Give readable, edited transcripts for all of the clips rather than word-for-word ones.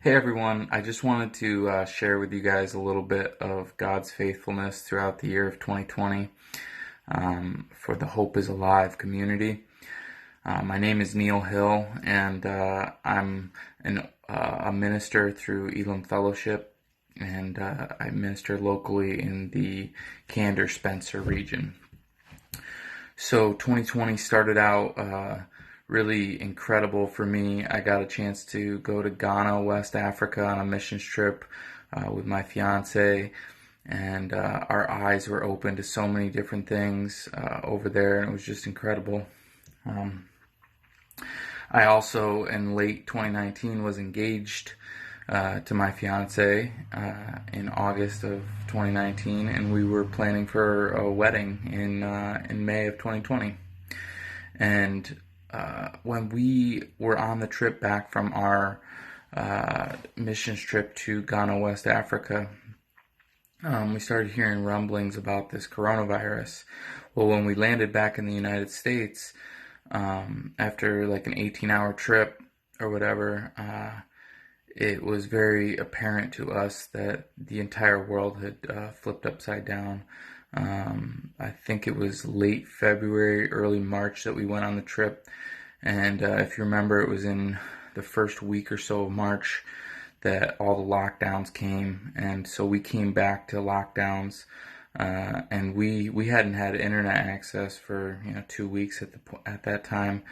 Hey everyone, I just wanted to share with you guys a little bit of God's faithfulness throughout the year of 2020 for the Hope is Alive community. My name is Neil Hill, and I'm a minister through Elam Fellowship, and I minister locally in the Candor-Spencer region. So 2020 started out really incredible for me. I got a chance to go to Ghana, West Africa on a missions trip with my fiance, and our eyes were open to so many different things over there, and it was just incredible. Um, I also, in late 2019, was engaged to my fiance in August of 2019, and we were planning for a wedding in May of 2020. And when we were on the trip back from our missions trip to Ghana, West Africa, we started hearing rumblings about this coronavirus. Well, when we landed back in the United States, after like an 18-hour trip or whatever, it was very apparent to us that the entire world had flipped upside down. I think it was late February, early March that we went on the trip. And if you remember, it was in the first week or so of March that all the lockdowns came. And so we came back to lockdowns. And we hadn't had internet access for 2 weeks at that time,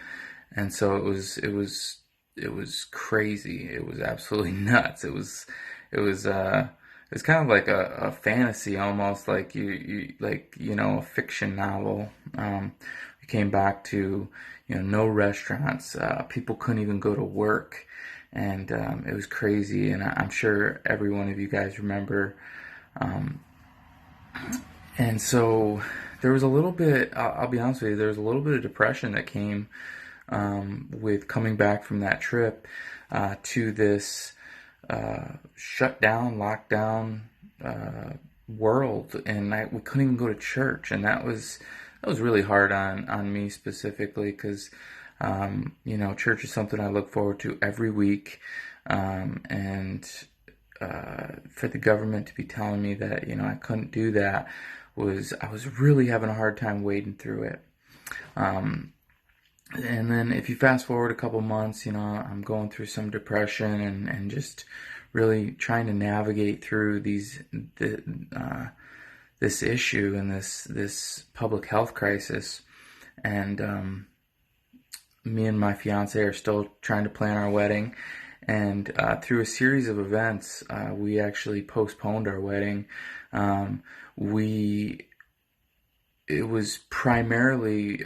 and so it was crazy. It was absolutely nuts. It was kind of like a fantasy, almost like a fiction novel. We came back to no restaurants. People couldn't even go to work, and it was crazy. And I'm sure every one of you guys remember. Um, and so there was a little bit. I'll be honest with you. There was a little bit of depression that came with coming back from that trip to this shut down, lockdown world, and we couldn't even go to church, and that was really hard on me specifically because church is something I look forward to every week, and for the government to be telling me that I couldn't do that I was really having a hard time wading through it. Um, and then if you fast forward a couple months, I'm going through some depression and just really trying to navigate through uh, this issue and this public health crisis. And me and my fiance are still trying to plan our wedding. And through a series of events, we actually postponed our wedding. Um, we It was primarily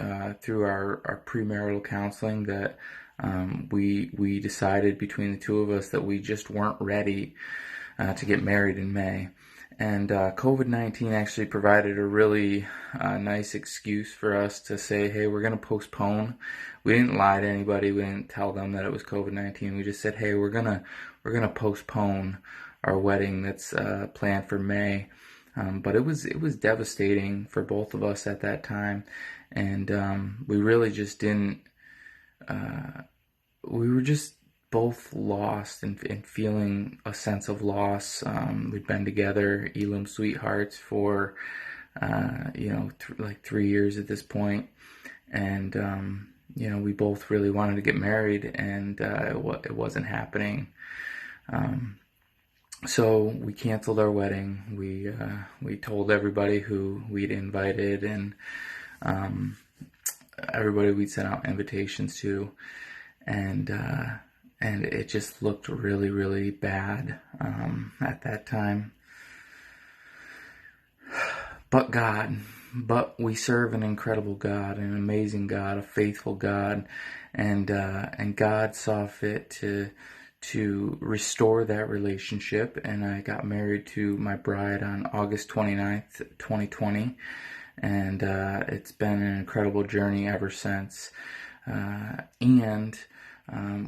through our premarital counseling that we decided between the two of us that we just weren't ready to get married in May. And COVID-19 actually provided a really nice excuse for us to say, hey, we're going to postpone. We didn't lie to anybody. We didn't tell them that it was COVID-19. We just said, hey, we're gonna postpone our wedding that's planned for May. But it was devastating for both of us at that time, and we really just didn't. Uh, we were just both lost and feeling a sense of loss. We'd been together, Elam sweethearts, for like 3 years at this point, and we both really wanted to get married, and it wasn't happening. Um, so we canceled our wedding. We told everybody who we'd invited, and um, everybody we'd sent out invitations to, and and it just looked really, really bad at that time. But God, but we serve an incredible God, an amazing God, a faithful God, and God saw fit to restore that relationship, and I got married to my bride on August 29th, 2020, and it's been an incredible journey ever since. And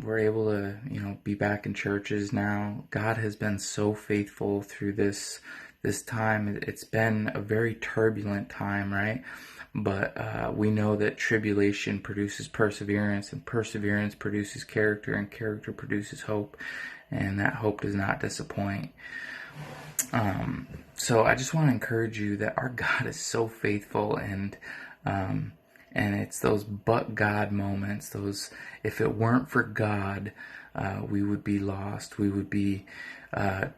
we're able to, be back in churches now. God has been so faithful through this time. It's been a very turbulent time, right? but we know that tribulation produces perseverance, and perseverance produces character, and character produces hope, and that hope does not disappoint. So I just want to encourage you that our God is so faithful, and it's those but God moments. Those, if it weren't for God, we would be lost. We would be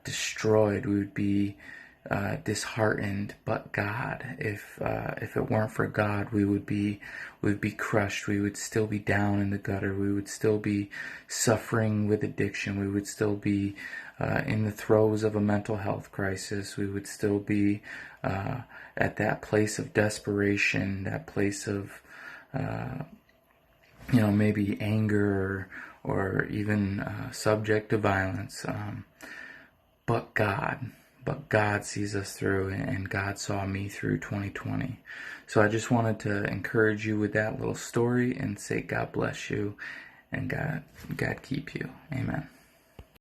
destroyed. We would be disheartened. But God, if it weren't for God, we would be crushed. We would still be down in the gutter. We would still be suffering with addiction. We would still be in the throes of a mental health crisis. We would still be at that place of desperation, that place of maybe anger or even subject to violence. But God sees us through, and God saw me through 2020. So I just wanted to encourage you with that little story and say God bless you, and God keep you. Amen.